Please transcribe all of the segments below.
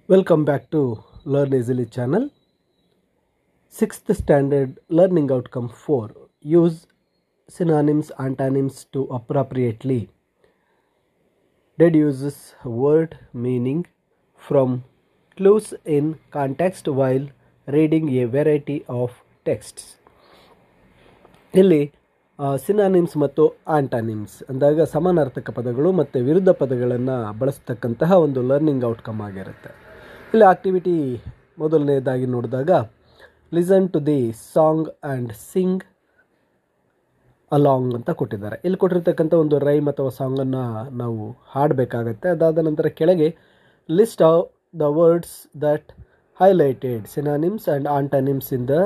Welcome back to Learn Easily channel. 6th standard learning outcome 4. Use synonyms, antonyms to appropriately. Deduces word meaning from clues in context while reading a variety of texts. ಇಲ್ಲಿ synonyms ಮತ್ತು ಆಂಟಾನಿಮ್ಸ್ ಅಂದಾಗ ಸಮಾನಾರ್ಥಕ ಪದಗಳು ಮತ್ತು ವಿರುದ್ಧ ಪದಗಳನ್ನು ಬಳಸ್ತಕ್ಕಂತಹ ಒಂದು learning outcome ಆಗಿರುತ್ತೆ. ಇಲ್ಲಿ ಆಕ್ಟಿವಿಟಿ ಮೊದಲನೇದಾಗಿ ನೋಡಿದಾಗ listen to the song and sing along ಅಂತ ಕೊಟ್ಟಿದ್ದಾರೆ. ಇಲ್ಲಿ ಕೊಟ್ಟಿರ್ತಕ್ಕಂಥ ಒಂದು ರೈಮ್ ಅಥವಾ ಸಾಂಗನ್ನು ನಾವು ಹಾಡಬೇಕಾಗತ್ತೆ. ಅದಾದ ನಂತರ ಕೆಳಗೆ list the words that highlighted synonyms and antonyms in the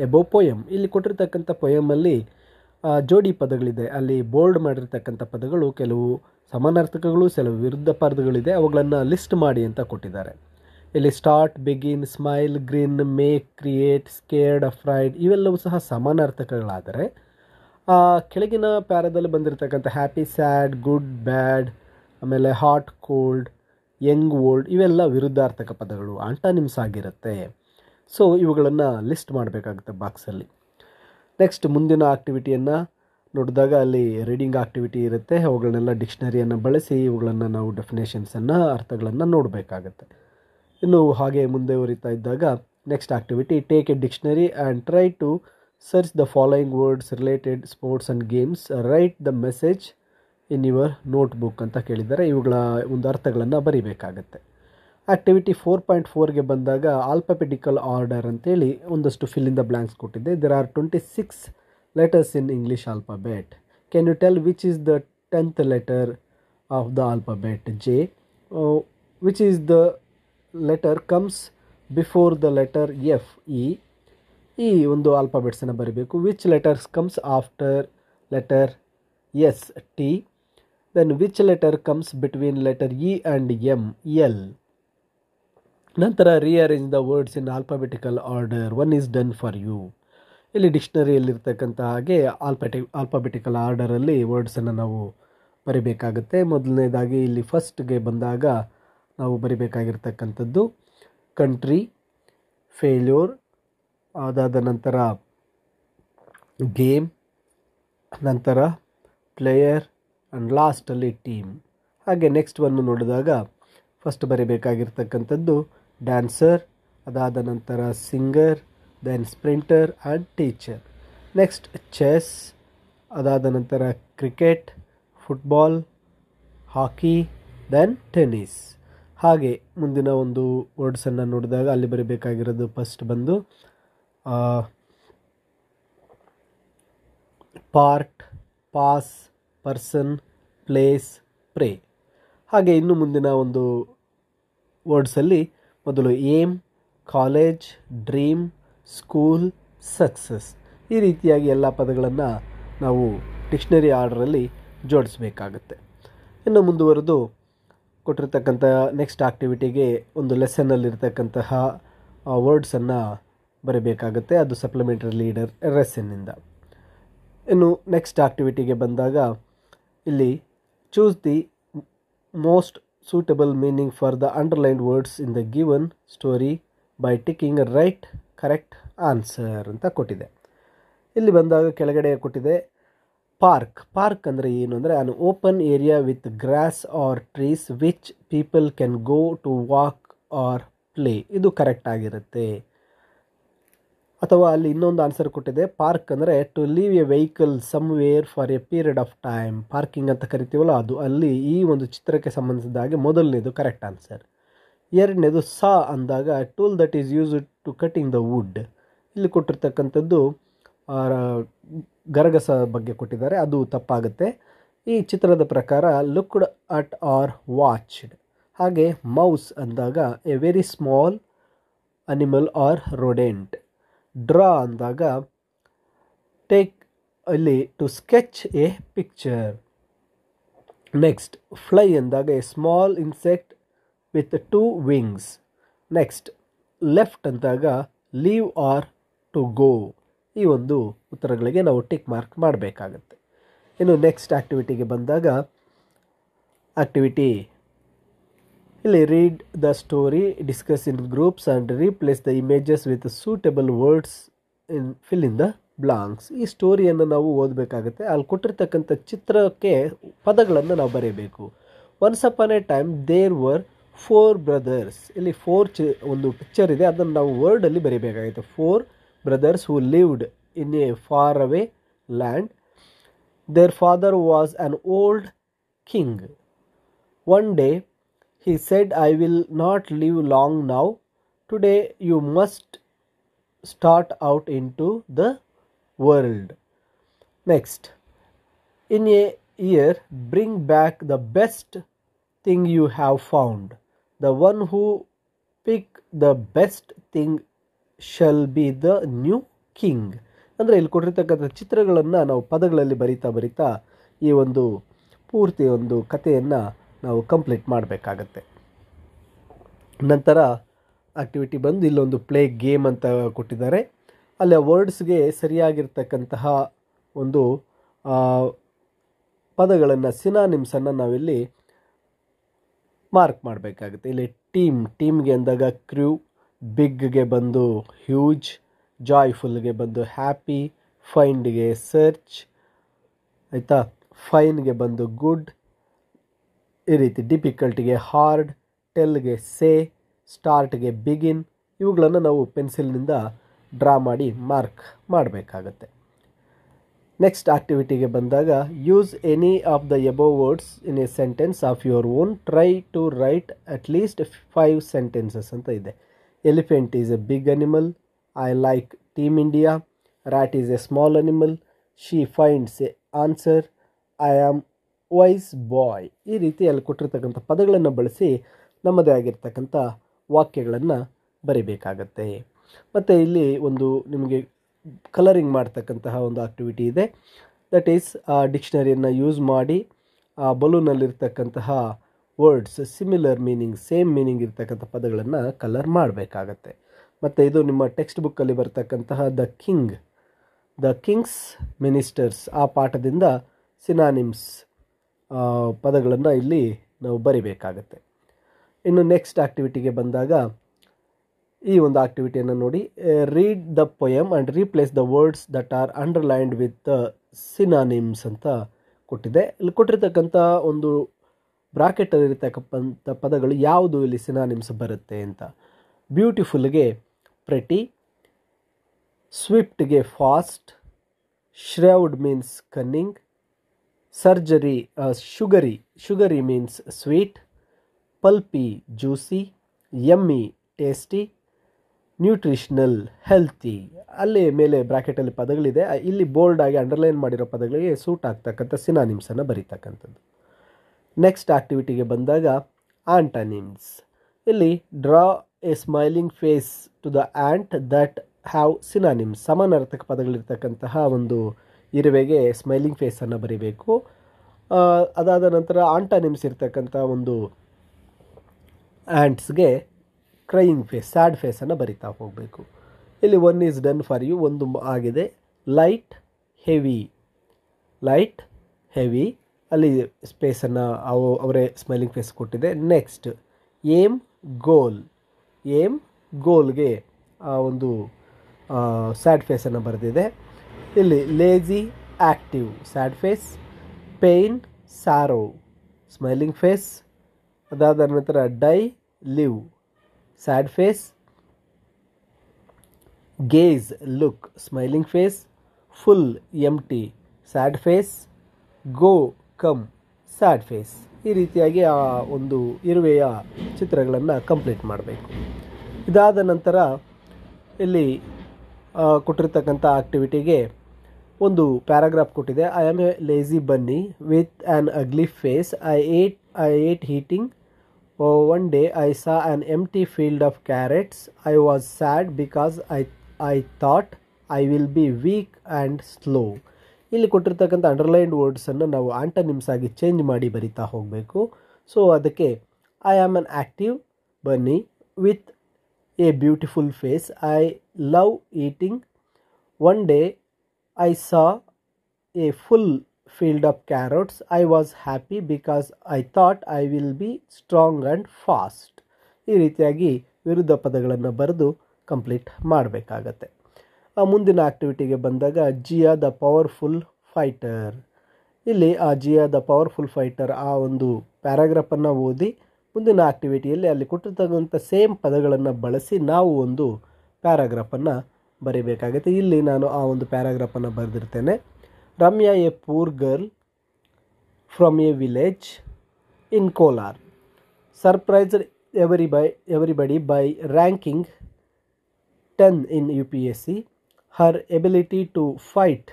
above poem. ಇಲ್ಲಿ ಕೊಟ್ಟಿರ್ತಕ್ಕಂಥ ಪೊಯಮಲ್ಲಿ ಜೋಡಿ ಪದಗಳಿದೆ. ಅಲ್ಲಿ ಬೋಲ್ಡ್ ಮಾಡಿರ್ತಕ್ಕಂಥ ಪದಗಳು ಕೆಲವು ಸಮಾನಾರ್ಥಕಗಳು, ಕೆಲವು ವಿರುದ್ಧ ಪದಗಳಿದೆ. ಅವುಗಳನ್ನು ಲಿಸ್ಟ್ ಮಾಡಿ ಅಂತ ಕೊಟ್ಟಿದ್ದಾರೆ. ಇಲ್ಲಿ start, begin, smile, grin, make, create, scared, afraid ಇವೆಲ್ಲವೂ ಸಹ ಸಮಾನಾರ್ಥಕಗಳಾದರೆ ಕೆಳಗಿನ ಪ್ಯಾರದಲ್ಲಿ ಬಂದಿರತಕ್ಕಂಥ ಹ್ಯಾಪಿ, ಸ್ಯಾಡ್, ಗುಡ್, ಬ್ಯಾಡ್, ಆಮೇಲೆ ಹಾಟ್, ಕೋಲ್ಡ್, ಯಂಗ್, ಓಲ್ಡ್ ಇವೆಲ್ಲ ವಿರುದ್ಧಾರ್ಥಕ ಪದಗಳು, ಆಂಟಾನಿಮ್ಸ್ ಆಗಿರುತ್ತೆ. ಸೊ ಇವುಗಳನ್ನು ಲಿಸ್ಟ್ ಮಾಡಬೇಕಾಗುತ್ತೆ ಬಾಕ್ಸಲ್ಲಿ. ನೆಕ್ಸ್ಟ್ ಮುಂದಿನ ಆಕ್ಟಿವಿಟಿಯನ್ನು ನೋಡಿದಾಗ ಅಲ್ಲಿ ರೀಡಿಂಗ್ ಆಕ್ಟಿವಿಟಿ ಇರುತ್ತೆ. ಅವುಗಳನ್ನೆಲ್ಲ ಡಿಕ್ಷನರಿಯನ್ನು ಬಳಸಿ ಇವುಗಳನ್ನು ನಾವು ಡೆಫಿನೇಷನ್ಸನ್ನು, ಅರ್ಥಗಳನ್ನು ನೋಡಬೇಕಾಗತ್ತೆ. ಇನ್ನು ಹಾಗೆ ಮುಂದುವರಿತಾ ಇದ್ದಾಗ next activity take a dictionary and try to search the following words related sports and games, write the message in your notebook ಅಂತ ಕೇಳಿದ್ದಾರೆ. ಇವುಗಳ ಒಂದು ಅರ್ಥಗಳನ್ನು ಬರೀಬೇಕಾಗತ್ತೆ. ಆಕ್ಟಿವಿಟಿ 4.4ಗೆ ಬಂದಾಗ ಆಲ್ಫಾಬೆಟಿಕಲ್ ಆರ್ಡರ್ ಅಂತೇಳಿ ಒಂದಷ್ಟು ಫಿಲ್ ಇನ್ ದ ಬ್ಲ್ಯಾಂಕ್ಸ್ ಕೊಟ್ಟಿದೆ. There are 26 letters in English alphabet. Can you tell which is the 10th letter of the alphabet? J. Which is the letter comes before the letter F? E. ಈ ಒಂದು ಆಲ್ಫಾಬೆಟ್ಸನ್ನು ಬರೀಬೇಕು. Which letters comes after letter S? T. Then which letter comes between letter E and M? L. ನಂತರ rearrange the words in alphabetical order. One is done for you. ಇಲ್ಲಿ ಡಿಕ್ಷನರಿಯಲ್ಲಿರ್ತಕ್ಕಂಥ ಹಾಗೆ alphabetical ಆರ್ಡರಲ್ಲಿ ವರ್ಡ್ಸನ್ನು ನಾವು ಬರಿಬೇಕಾಗುತ್ತೆ. ಮೊದಲನೇದಾಗಿ ಇಲ್ಲಿ ಫಸ್ಟ್ಗೆ ಬಂದಾಗ ನಾವು ಬರಿಬೇಕಾಗಿರ್ತಕ್ಕಂಥದ್ದು ಕಂಟ್ರಿ, ಫೇಲ್ಯೂರ್, ಅದಾದ ನಂತರ ಗೇಮ್, ನಂತರ ಪ್ಲೇಯರ್ ಆ್ಯಂಡ್ ಲಾಸ್ಟಲ್ಲಿ ಟೀಮ್. ಹಾಗೆ ನೆಕ್ಸ್ಟ್ ಒಂದು ನೋಡಿದಾಗ ಫಸ್ಟ್ ಬರಿಬೇಕಾಗಿರ್ತಕ್ಕಂಥದ್ದು ಡ್ಯಾನ್ಸರ್, ಅದಾದ ನಂತರ singer, then sprinter and teacher. Next chess, ಅದಾದ ನಂತರ cricket, football, hockey, then tennis. ಹಾಗೆ ಮುಂದಿನ ಒಂದು ವರ್ಡ್ಸನ್ನು ನೋಡಿದಾಗ ಅಲ್ಲಿ ಬರೀಬೇಕಾಗಿರೋದು ಫಸ್ಟ್ ಬಂದು part, pass, person, place, pray. ಹಾಗೆ ಇನ್ನು ಮುಂದಿನ ಒಂದು ವರ್ಡ್ಸಲ್ಲಿ ಮೊದಲು aim, college, dream, school, success. ಈ ರೀತಿಯಾಗಿ ಎಲ್ಲ ಪದಗಳನ್ನು ನಾವು ಡಿಕ್ಷನರಿ ಆರ್ಡರಲ್ಲಿ ಜೋಡಿಸಬೇಕಾಗುತ್ತೆ. ಇನ್ನು ಮುಂದುವರೆದು ಕೊಟ್ಟಿರ್ತಕ್ಕಂಥ ನೆಕ್ಸ್ಟ್ ಆಕ್ಟಿವಿಟಿಗೆ ಒಂದು ಲೆಸನ್ನಲ್ಲಿರ್ತಕ್ಕಂತಹ ವರ್ಡ್ಸನ್ನು ಬರೀಬೇಕಾಗುತ್ತೆ. ಅದು ಸಪ್ಲಿಮೆಂಟರಿ ಲೀಡರ್ ಲೆಸನ್ನಿಂದ. ಇನ್ನು ನೆಕ್ಸ್ಟ್ ಆಕ್ಟಿವಿಟಿಗೆ ಬಂದಾಗ ಇಲ್ಲಿ choose the most suitable meaning for the underlined words in the given story by ticking right correct answer ಅಂತ ಕೊಟ್ಟಿದೆ. ಇಲ್ಲಿ ಬಂದಾಗ ಕೆಳಗಡೆ ಕೊಟ್ಟಿದೆ ಪಾರ್ಕ್. ಪಾರ್ಕ್ ಅಂದರೆ ಏನು ಅಂದರೆ an open area with grass or trees which people can go to walk or play. ಇದು ಕರೆಕ್ಟ್ ಆಗಿರುತ್ತೆ. ಅಥವಾ ಅಲ್ಲಿ ಇನ್ನೊಂದು ಆನ್ಸರ್ ಕೊಟ್ಟಿದೆ ಪಾರ್ಕ್ ಅಂದರೆ to leave a vehicle somewhere for a period of time. Parking ಅಂತ ಕರಿತೀವಲ್ಲ ಅದು. ಅಲ್ಲಿ ಈ ಒಂದು ಚಿತ್ರಕ್ಕೆ ಸಂಬಂಧಿಸಿದ ಹಾಗೆ ಮೊದಲನೇದು ಕರೆಕ್ಟ್ ಆನ್ಸರ್. ಎರಡನೇದು ಸಾ ಅಂದಾಗ tool that is used to cutting the wood. ಇಲ್ಲಿ ಕೊಟ್ಟಿರ್ತಕ್ಕಂಥದ್ದು ಗರಗಸ ಬಗ್ಗೆ ಕೊಟ್ಟಿದ್ದಾರೆ, ಅದು ತಪ್ಪಾಗುತ್ತೆ. ಈ ಚಿತ್ರದ ಪ್ರಕಾರ ಲುಕ್ಡ್ ಅಟ್ ಆರ್ ವಾಚ್ಡ್. ಹಾಗೆ ಮೌಸ್ ಅಂದಾಗ a very small animal or rodent. Draw ಅಂದಾಗ ಟೇಕ್ ಇಲ್ಲಿ to sketch a picture. Next fly ಅಂದಾಗ a small insect with 2 wings. Next left ಅಂದಾಗ ಲೀವ್ ಆರ್ ಟು ಗೋ. ಈ ಒಂದು ಉತ್ತರಗಳಿಗೆ ನಾವು ಟಿಕ್ ಮಾರ್ಕ್ ಮಾಡಬೇಕಾಗತ್ತೆ. ಇನ್ನು ನೆಕ್ಸ್ಟ್ ಆಕ್ಟಿವಿಟಿಗೆ ಬಂದಾಗ ಆಕ್ಟಿವಿಟಿ ಇಲ್ಲಿ read the story, discuss in groups and replace the images with suitable words in fill in the blanks. ಈ ಸ್ಟೋರಿಯನ್ನು ನಾವು ಓದಬೇಕಾಗುತ್ತೆ. ಅಲ್ಲಿ ಕೊಟ್ಟಿರ್ತಕ್ಕಂಥ ಚಿತ್ರಕ್ಕೆ ಪದಗಳನ್ನು ನಾವು ಬರೀಬೇಕು. Once upon a time there were 4 brothers. ಇಲ್ಲಿ ಒಂದು ಪಿಕ್ಚರ್ ಇದೆ, ಅದನ್ನು ನಾವು ವರ್ಡಲ್ಲಿ ಬರೀಬೇಕಾಗುತ್ತೆ. 4 brothers who lived in a far away land. Their father was an old king. One day he said, I will not live long now. Today you must start out into the world. Next, in a year bring back the best thing you have found. The one who pick the best thing shall be the new king. ಅಂದರೆ ಇಲ್ಲಿ ಕೊಟ್ಟಿರ್ತಕ್ಕಂಥ ಚಿತ್ರಗಳನ್ನು ನಾವು ಪದಗಳಲ್ಲಿ ಬರಿತಾ ಈ ಒಂದು ಪೂರ್ತಿ ಒಂದು ಕಥೆಯನ್ನು ನಾವು ಕಂಪ್ಲೀಟ್ ಮಾಡಬೇಕಾಗತ್ತೆ. ನಂತರ ಆಕ್ಟಿವಿಟಿ ಬಂದು ಇಲ್ಲೊಂದು ಪ್ಲೇ ಗೇಮ್ ಅಂತ ಕೊಟ್ಟಿದ್ದಾರೆ. ಅಲ್ಲಿ ಆ ವರ್ಡ್ಸ್ಗೆ ಸರಿಯಾಗಿರ್ತಕ್ಕಂತಹ ಒಂದು ಪದಗಳನ್ನು ಸಿನಾನಿಮ್ಸನ್ನು ನಾವಿಲ್ಲಿ ಮಾರ್ಕ್ ಮಾಡಬೇಕಾಗುತ್ತೆ. ಇಲ್ಲಿ ಟೀಮ್ಗೆ ಅಂದಾಗ ಕ್ರ್ಯೂ, ಬಿಗ್ಗೆ ಬಂದು ಹ್ಯೂಜ್, ಜಾಯ್ಫುಲ್ಗೆ ಬಂದು ಹ್ಯಾಪಿ, ಫೈಂಡ್ಗೆ ಸರ್ಚ್, ಆಯಿತಾ, ಫೈನ್ಗೆ ಬಂದು ಗುಡ್, ಈ ರೀತಿ ಡಿಫಿಕಲ್ಟ್ಗೆ ಹಾರ್ಡ್, ಟೆಲ್ಗೆ ಸೇ, ಸ್ಟಾರ್ಟ್ಗೆ ಬಿಗಿನ್. ಇವುಗಳನ್ನು ನಾವು ಪೆನ್ಸಿಲ್ನಿಂದ ಡ್ರಾ ಮಾಡಿ ಮಾರ್ಕ್ ಮಾಡಬೇಕಾಗತ್ತೆ. ನೆಕ್ಸ್ಟ್ ಆಕ್ಟಿವಿಟಿಗೆ ಬಂದಾಗ use any of the above words in a sentence of your own. Try to write at least 5 sentences ಅಂತ ಇದೆ. Elephant is a big animal. I like Team India. Rat is a small animal. She finds a answer. I am wise boy. ಈ ರೀತಿಯಲ್ಲಿ ಕೊಟ್ಟಿರ್ತಕ್ಕಂಥ ಪದಗಳನ್ನು ಬಳಸಿ ನಮ್ಮದೇ ಆಗಿರ್ತಕ್ಕಂಥ ವಾಕ್ಯಗಳನ್ನು ಬರಿಬೇಕಾಗತ್ತೆ. ಮತ್ತು ಇಲ್ಲಿ ಒಂದು ನಿಮಗೆ ಕಲರಿಂಗ್ ಮಾಡ್ತಕ್ಕಂತಹ ಒಂದು ಆಕ್ಟಿವಿಟಿ ಇದೆ. ದಟ್ ಈಸ್ ಡಿಕ್ಷನರಿಯನ್ನು ಯೂಸ್ ಮಾಡಿ ಆ ಬಲೂನಲ್ಲಿರ್ತಕ್ಕಂತಹ words similar meaning, same meaning ಇರ್ತಕ್ಕಂಥ ಪದಗಳನ್ನು ಕಲರ್ ಮಾಡಬೇಕಾಗತ್ತೆ. ಮತ್ತು ಇದು ನಿಮ್ಮ ಟೆಕ್ಸ್ಟ್ ಬುಕ್ಕಲ್ಲಿ ಬರ್ತಕ್ಕಂತಹ ದ ಕಿಂಗ್ಸ್ ಮಿನಿಸ್ಟರ್ಸ್ ಆ ಪಾಠದಿಂದ ಸಿನಾನಿಮ್ಸ್ ಪದಗಳನ್ನು ಇಲ್ಲಿ ನಾವು ಬರಿಬೇಕಾಗತ್ತೆ. ಇನ್ನು ನೆಕ್ಸ್ಟ್ ಆಕ್ಟಿವಿಟಿಗೆ ಬಂದಾಗ ಈ ಒಂದು ಆಕ್ಟಿವಿಟಿಯನ್ನು ನೋಡಿ. Read the poem and replace the words that are underlined with synonyms ಅಂತ ಕೊಟ್ಟಿದೆ. ಇಲ್ಲಿ ಕೊಟ್ಟಿರ್ತಕ್ಕಂಥ ಒಂದು ಬ್ರಾಕೆಟಲ್ಲಿರ್ತಕ್ಕಂಥ ಪದಗಳು ಯಾವುದು ಇಲ್ಲಿ ಸಿನಾನಿಮ್ಸ್ ಬರುತ್ತೆ ಅಂತ. ಬ್ಯೂಟಿಫುಲ್ಗೆ ಪ್ರೆಟಿ, ಸ್ವಿಫ್ಟ್ಗೆ fast, shrewd means cunning, sugary means sweet, pulpy juicy, yummy tasty, nutritional healthy. ಅಲ್ಲಿ ಮೇಲೆ ಬ್ರಾಕೆಟಲ್ಲಿ ಪದಗಳಿದೆ, ಇಲ್ಲಿ ಬೋಲ್ಡ್ ಆಗಿ ಅಂಡರ್ಲೈನ್ ಮಾಡಿರೋ ಪದಗಳಿಗೆ ಸೂಟ್ ಆಗ್ತಕ್ಕಂಥ ಸಿನಾನಿಮ್ಸನ್ನು ಬರೀತಕ್ಕಂಥದ್ದು. ನೆಕ್ಸ್ಟ್ ಆಕ್ಟಿವಿಟಿಗೆ ಬಂದಾಗ ಆಂಟನಿಮ್ಸ್. ಇಲ್ಲಿ draw a smiling face to the ant that have synonyms. ಸಮಾನಾರ್ಥಕ ಪದಗಳಿರ್ತಕ್ಕಂತಹ ಒಂದು ಇರುವೆಗೆ ಸ್ಮೈಲಿಂಗ್ ಫೇಸನ್ನು ಬರೀಬೇಕು. ಅದಾದ ನಂತರ ಆಂಟನಿಮ್ಸ್ ಇರ್ತಕ್ಕಂಥ ಒಂದು ಆ್ಯಂಟ್ಸ್ಗೆ ಕ್ರೈಯಿಂಗ್ ಫೇಸ್, ಸ್ಯಾಡ್ ಫೇಸನ್ನು ಬರಿತಾ ಹೋಗಬೇಕು. ಇಲ್ಲಿ 1 is ಡನ್ ಫಾರ್ ಯು, ಒಂದು ಆಗಿದೆ. ಲೈಟ್ ಹೆವಿ ಅಲ್ಲಿ ಸ್ಪೇಸನ್ನು ಅವರೇ ಸ್ಮೈಲಿಂಗ್ ಫೇಸ್ ಕೊಟ್ಟಿದೆ. ನೆಕ್ಸ್ಟ್ ಏಮ್ ಗೋಲ್ಗೆ ಒಂದು ಸ್ಯಾಡ್ ಫೇಸನ್ನು ಬರೆದಿದೆ. ಇಲ್ಲಿ lazy active sad face, pain sorrow smiling face. ಅದಾದ ನಂತರ die live sad face, gaze look smiling face, full empty sad face, go come sad face. ಈ ರೀತಿಯಾಗಿ ಆ ಒಂದು ಇರುವೆಯ ಚಿತ್ರಗಳನ್ನು ಕಂಪ್ಲೀಟ್ ಮಾಡಬೇಕು. ಇದಾದ ನಂತರ ಇಲ್ಲಿ ಕೊಟ್ಟಿರ್ತಕ್ಕಂಥ ಆಕ್ಟಿವಿಟಿಗೆ ಒಂದು ಪ್ಯಾರಾಗ್ರಾಫ್ ಕೊಟ್ಟಿದೆ. I am a lazy bunny with an ugly face. I ate heating. One day I saw an empty field of carrots. I was sad because I thought I will be weak and slow. ಇಲ್ಲಿ ಕೊಟ್ಟಿರ್ತಕ್ಕಂಥ underlined ವರ್ಡ್ಸನ್ನು ನಾವು ಆಂಟನಿಮ್ಸ್ ಆಗಿ change ಮಾಡಿ ಬರಿತಾ ಹೋಗಬೇಕು. So ಅದಕ್ಕೆ I am an active bunny with a beautiful face. I love eating. One day I saw a full field of carrots. I was happy because I thought I will be strong and fast. ಈ ರೀತಿಯಾಗಿ ವಿರುದ್ಧ ಪದಗಳನ್ನು ಬರೆದು complete ಮಾಡಬೇಕಾಗತ್ತೆ. ಮುಂದಿನ ಆಕ್ಟಿವಿಟಿಗೆ ಬಂದಾಗ ಜಿಯಾ the powerful fighter. ಇಲ್ಲಿ ಆ ಜಿಯಾ ದ ಪವರ್ಫುಲ್ ಫೈಟರ್ ಆ ಒಂದು ಪ್ಯಾರಾಗ್ರಾಫನ್ನು ಓದಿ ಮುಂದಿನ ಆಕ್ಟಿವಿಟಿಯಲ್ಲಿ ಅಲ್ಲಿ ಕೊಟ್ಟಿರ್ತಕ್ಕಂಥ ಸೇಮ್ ಪದಗಳನ್ನು ಬಳಸಿ ನಾವು ಒಂದು ಪ್ಯಾರಾಗ್ರಾಫನ್ನು ಬರೀಬೇಕಾಗುತ್ತೆ. ಇಲ್ಲಿ ನಾನು ಆ ಒಂದು ಪ್ಯಾರಾಗ್ರಾಫನ್ನು ಬರೆದಿರ್ತೇನೆ. Ramya a poor girl from a village in Kolar surprised everybody by ranking 10 in UPSC. Her ability to fight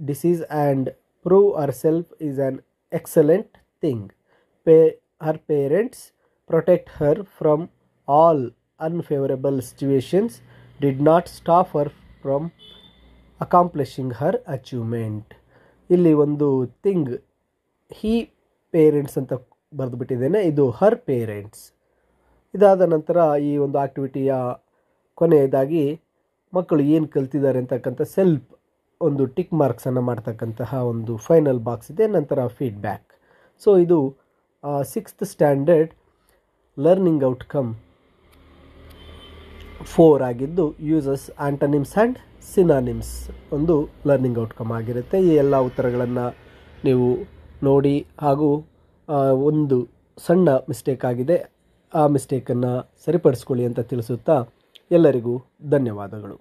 disease and prove herself is an excellent thing. Her parents protect her from all unfavorable situations, did not stop her from accomplishing her achievement. ಇಲ್ಲಿ ಒಂದು thing he parents ಅಂತ ಬರೆದುಬಿಟ್ಟಿದ್ದೇನೆ. ಇದು ಹರ್ parents. ಇದಾದ ನಂತರ ಈ ಒಂದು ಆಕ್ಟಿವಿಟಿಯ ಕೊನೆಯದಾಗಿ ಮಕ್ಕಳು ಏನು ಕಲ್ತಿದ್ದಾರೆ ಅಂತಕ್ಕಂಥ ಸೆಲ್ಫ್ ಒಂದು ಟಿಕ್ ಮಾರ್ಕ್ಸನ್ನು ಮಾಡ್ತಕ್ಕಂತಹ ಒಂದು ಫೈನಲ್ ಬಾಕ್ಸ್ ಇದೆ. ನಂತರ ಫೀಡ್ಬ್ಯಾಕ್. ಸೊ ಇದು 6th ಸ್ಟ್ಯಾಂಡರ್ಡ್ ಲರ್ನಿಂಗ್ ಔಟ್ಕಮ್ 4 ಆಗಿದ್ದು ಯೂಸಸ್ ಆಂಟನಿಮ್ಸ್ ಆ್ಯಂಡ್ ಸಿನಾನಿಮ್ಸ್ ಒಂದು ಲರ್ನಿಂಗ್ ಔಟ್ಕಮ್ ಆಗಿರುತ್ತೆ. ಈ ಎಲ್ಲ ಉತ್ತರಗಳನ್ನು ನೀವು ನೋಡಿ ಹಾಗೂ ಒಂದು ಸಣ್ಣ ಮಿಸ್ಟೇಕ್ ಆಗಿದೆ, ಆ ಮಿಸ್ಟೇಕನ್ನು ಸರಿಪಡಿಸ್ಕೊಳ್ಳಿ ಅಂತ ತಿಳಿಸುತ್ತಾ ಎಲ್ಲರಿಗೂ ಧನ್ಯವಾದಗಳು.